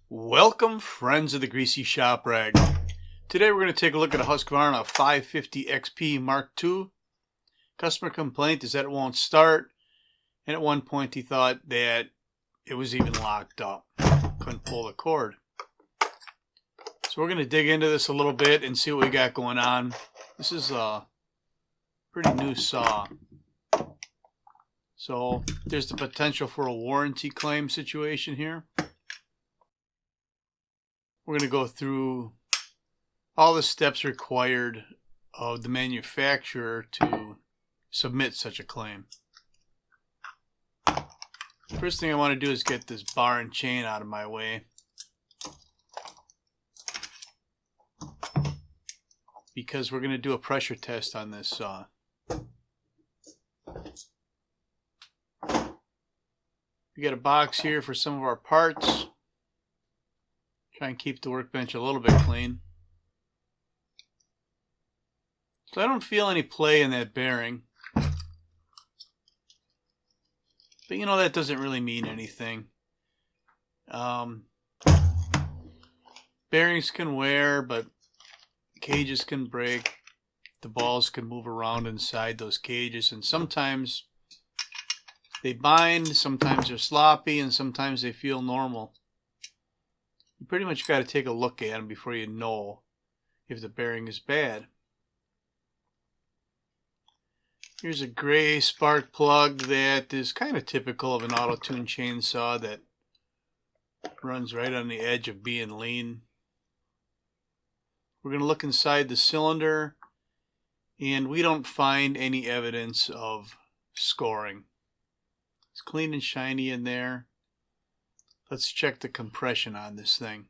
Welcome, friends of the Greasy Shop Rag. Today we're going to take a look at a Husqvarna 550XP Mark II. Customer complaint is that it won't start, and at one point he thought that it was even locked up. Couldn't pull the cord. So we're going to dig into this a little bit and see what we got going on. This is a pretty new saw. So there's the potential for a warranty claim situation here. We're going to go through all the steps required of the manufacturer to submit such a claim. First thing I want to do is get this bar and chain out of my way, because we're going to do a pressure test on this saw. We got a box here for some of our parts. Try and keep the workbench a little bit clean. So I don't feel any play in that bearing. But you know, that doesn't really mean anything. Bearings can wear, but cages can break. The balls can move around inside those cages, and sometimes they bind, sometimes they're sloppy, and sometimes they feel normal. You pretty much got to take a look at them before you know if the bearing is bad. Here's a gray spark plug that is kind of typical of an auto-tune chainsaw that runs right on the edge of being lean. We're going to look inside the cylinder, and we don't find any evidence of scoring. It's clean and shiny in there. Let's check the compression on this thing.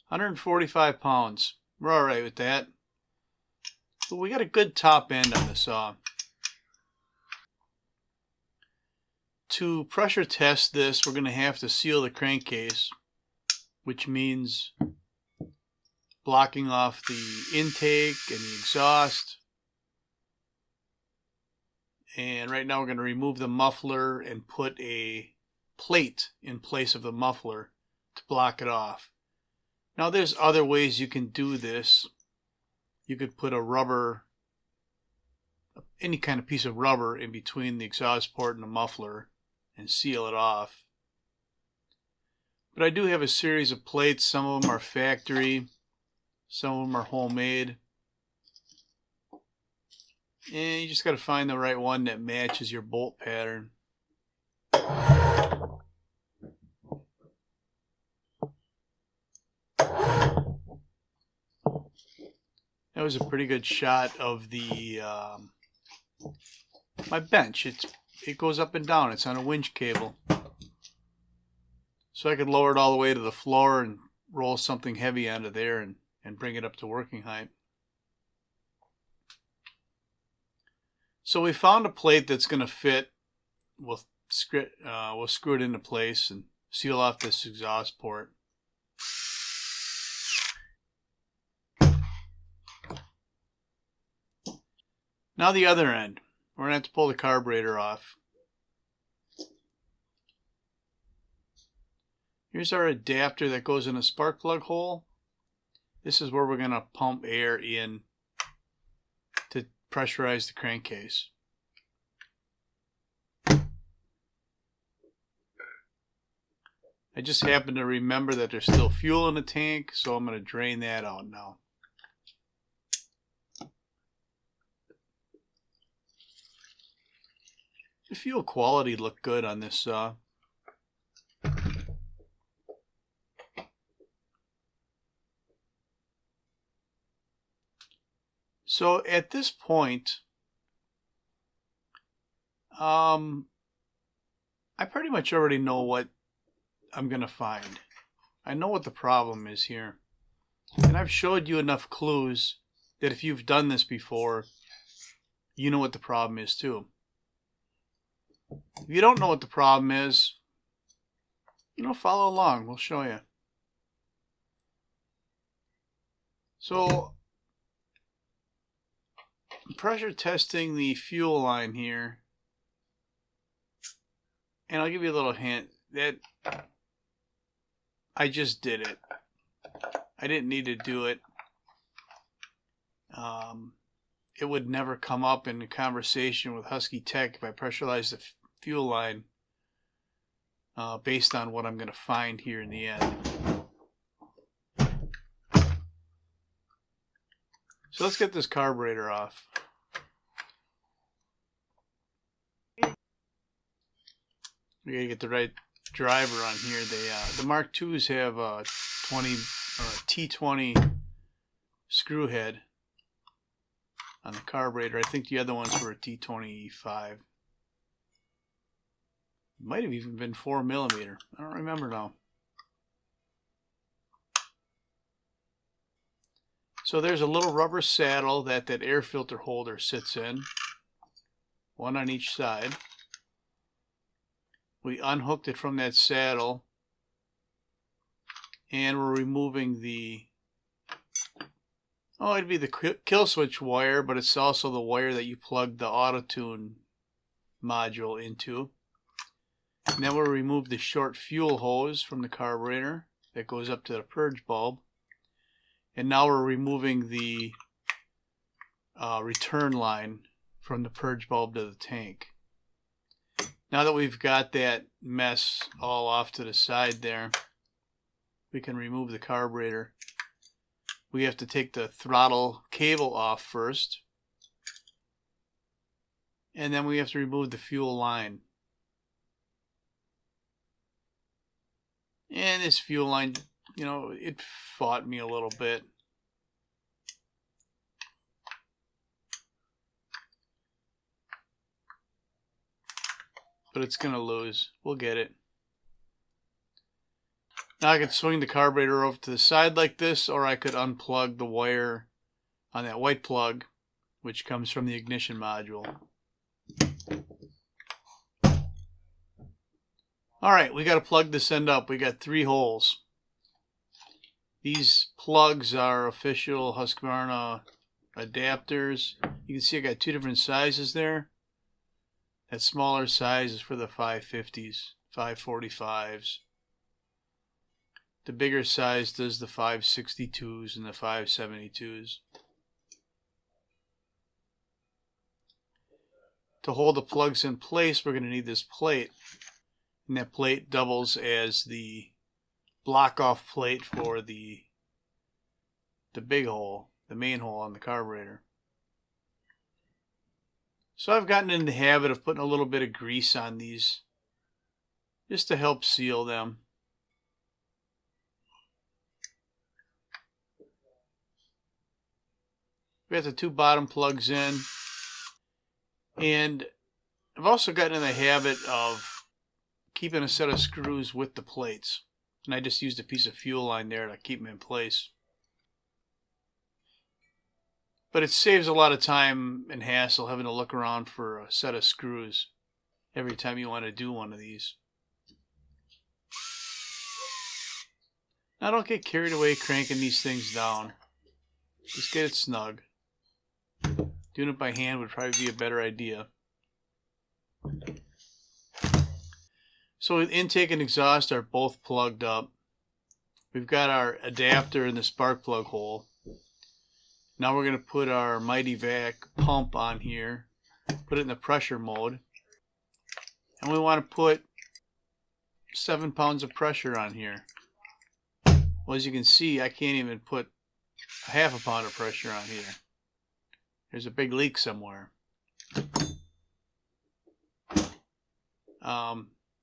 £145. We're alright with that. But we got a good top end on the saw. To pressure test this, we're going to have to seal the crankcase, which means blocking off the intake and the exhaust. And right now we're going to remove the muffler and put a plate in place of the muffler to block it off. Now there's other ways you can do this. You could put a rubber, any kind of piece of rubber in between the exhaust port and the muffler and seal it off. But I do have a series of plates. Some of them are factory. Some of them are homemade. And you just got to find the right one that matches your bolt pattern. That was a pretty good shot of the my bench. It goes up and down. It's on a winch cable. So I could lower it all the way to the floor and roll something heavy onto there and bring it up to working height. So we found a plate that's going to fit. We'll screw it into place and seal off this exhaust port. Now the other end. We're going to have to pull the carburetor off. Here's our adapter that goes in a spark plug hole. This is where we're going to pump air in to pressurize the crankcase. I just happen to remember that there's still fuel in the tank, so I'm going to drain that out now. The fuel quality looked good on this saw. So at this point, I pretty much already know what I'm going to find. I know what the problem is here. And I've showed you enough clues that if you've done this before, you know what the problem is too. If you don't know what the problem is, follow along. We'll show you. So pressure testing the fuel line here. And I'll give you a little hint that I just did it. I didn't need to do it. It would never come up in a conversation with Husky Tech if I pressurized the fuel line based on what I'm going to find here in the end. So let's get this carburetor off. We gotta get the right driver on here. The Mark IIs have a 20 or a T20 screw head on the carburetor. I think the other ones were a T25. Might have even been 4mm. I don't remember now. So there's a little rubber saddle that air filter holder sits in. One on each side. We unhooked it from that saddle. And we're removing the... Oh, it'd be the kill switch wire, but it's also the wire that you plug the auto-tune module into. And then we'll remove the short fuel hose from the carburetor that goes up to the purge bulb. And now we're removing the return line from the purge bulb to the tank. Now that we've got that mess all off to the side there, we can remove the carburetor. We have to take the throttle cable off first. And then we have to remove the fuel line. And this fuel line, you know, it fought me a little bit. But it's going to lose. We'll get it. Now I can swing the carburetor over to the side like this, or I could unplug the wire on that white plug, which comes from the ignition module. Alright, we got to plug this end up. We got 3 holes. These plugs are official Husqvarna adapters. You can see I got 2 different sizes there. That smaller size is for the 550s, 545s. The bigger size does the 562s and the 572s. To hold the plugs in place, we're going to need this plate. And that plate doubles as the block-off plate for the big hole, the main hole on the carburetor. So I've gotten in the habit of putting a little bit of grease on these just to help seal them. We got the 2 bottom plugs in, and I've also gotten in the habit of keeping a set of screws with the plates, and I just used a piece of fuel line there to keep them in place. But it saves a lot of time and hassle having to look around for a set of screws every time you want to do one of these. Now don't get carried away cranking these things down. Just get it snug. Doing it by hand would probably be a better idea. So intake and exhaust are both plugged up. We've got our adapter in the spark plug hole. Now we're going to put our Mighty Vac pump on here, put it in the pressure mode, and we want to put 7 pounds of pressure on here. Well, as you can see, I can't even put a half a pound of pressure on here. There's a big leak somewhere.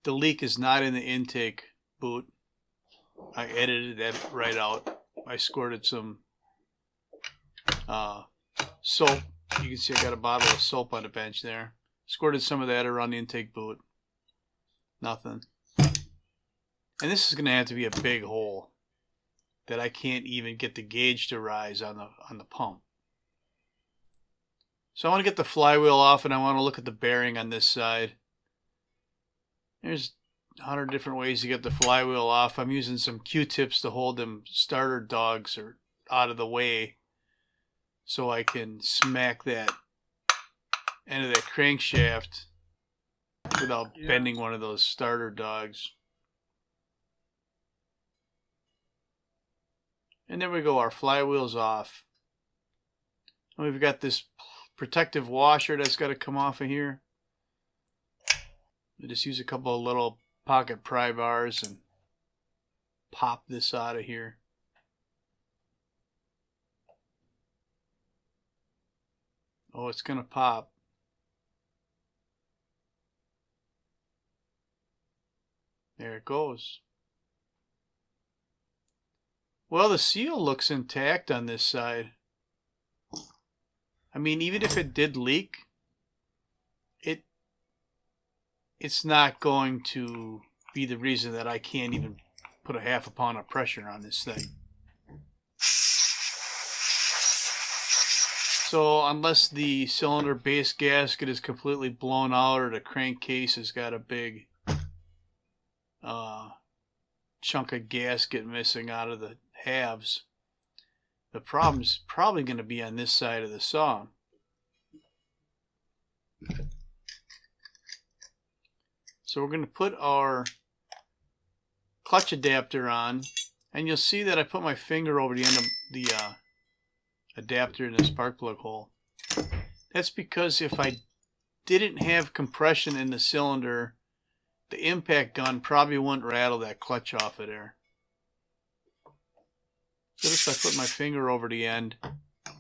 The leak is not in the intake boot. I edited that right out. I squirted some soap. You can see I got a bottle of soap on the bench there. Squirted some of that around the intake boot. Nothing. And this is going to have to be a big hole that I can't even get the gauge to rise on the pump. So I want to get the flywheel off, and I want to look at the bearing on this side. There's 100 different ways to get the flywheel off. I'm using some Q-tips to hold them starter dogs out of the way, so I can smack that end of that crankshaft without bending one of those starter dogs. And there we go, our flywheel's off. And we've got this protective washer that's got to come off of here. I just use a couple of little pocket pry bars and pop this out of here. Oh, it's going to pop. There it goes. Well, the seal looks intact on this side. I mean, even if it did leak, it's not going to be the reason that I can't even put a half a pound of pressure on this thing. So unless the cylinder base gasket is completely blown out or the crankcase has got a big chunk of gasket missing out of the halves, the problem's probably going to be on this side of the saw. So we're going to put our clutch adapter on, and you'll see that I put my finger over the end of the adapter in the spark plug hole. That's because if I didn't have compression in the cylinder, the impact gun probably wouldn't rattle that clutch off of there. So just by putting my finger over the end,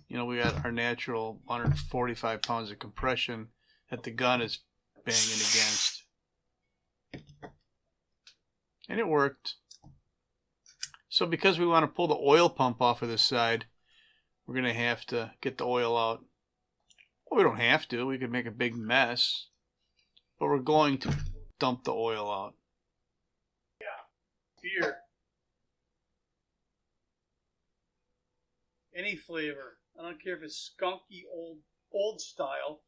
you know, we got our natural 145 pounds of compression that the gun is banging against. And it worked. So because we want to pull the oil pump off of this side, we're going to have to get the oil out. Well, we don't have to. We could make a big mess. But we're going to dump the oil out. Yeah. Beer. Any flavor. I don't care if it's skunky, old style.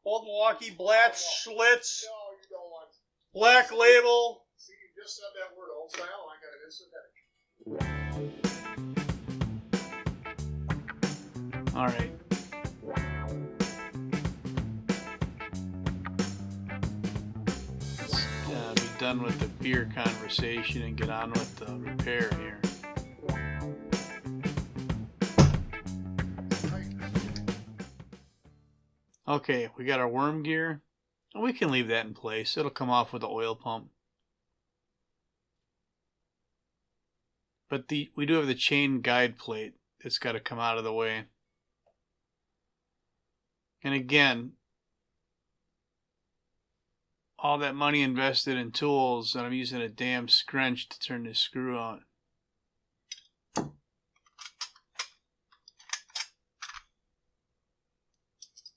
Old Milwaukee, Blatt, Schlitz. No, you don't want Black Label. See, you just said that word, old style, and I got an instant headache. All right. Let's be done with the beer conversation and get on with the repair here. Okay, we got our worm gear. And we can leave that in place. It'll come off with the oil pump. But we do have the chain guide plate that's got to come out of the way. And again, all that money invested in tools, and I'm using a damn scrunch to turn this screw out.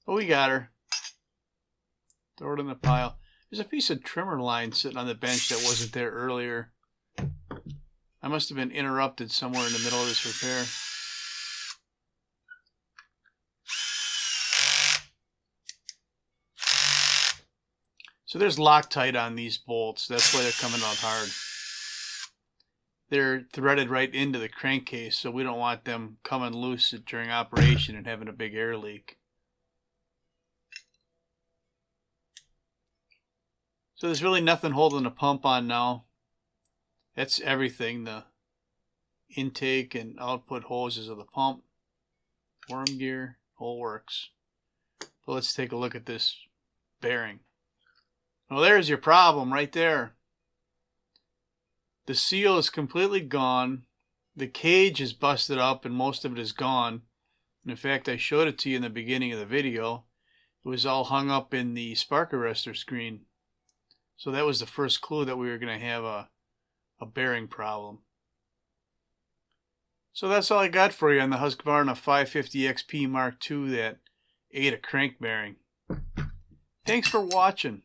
But we got her. Throw it in the pile. There's a piece of trimmer line sitting on the bench that wasn't there earlier. I must have been interrupted somewhere in the middle of this repair. So there's Loctite on these bolts. That's why they're coming out hard. They're threaded right into the crankcase, so we don't want them coming loose during operation and having a big air leak. So there's really nothing holding the pump on now. That's everything. The intake and output hoses of the pump. Worm gear, whole works. But let's take a look at this bearing. Well, there's your problem right there. The seal is completely gone. The cage is busted up and most of it is gone. And in fact, I showed it to you in the beginning of the video. It was all hung up in the spark arrestor screen. So that was the first clue that we were going to have a bearing problem. So that's all I got for you on the Husqvarna 550XP Mark II that ate a crank bearing. Thanks for watching.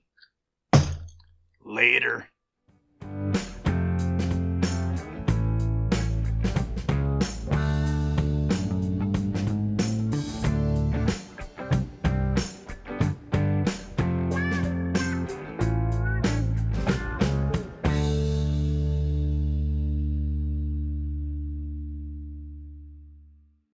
Later.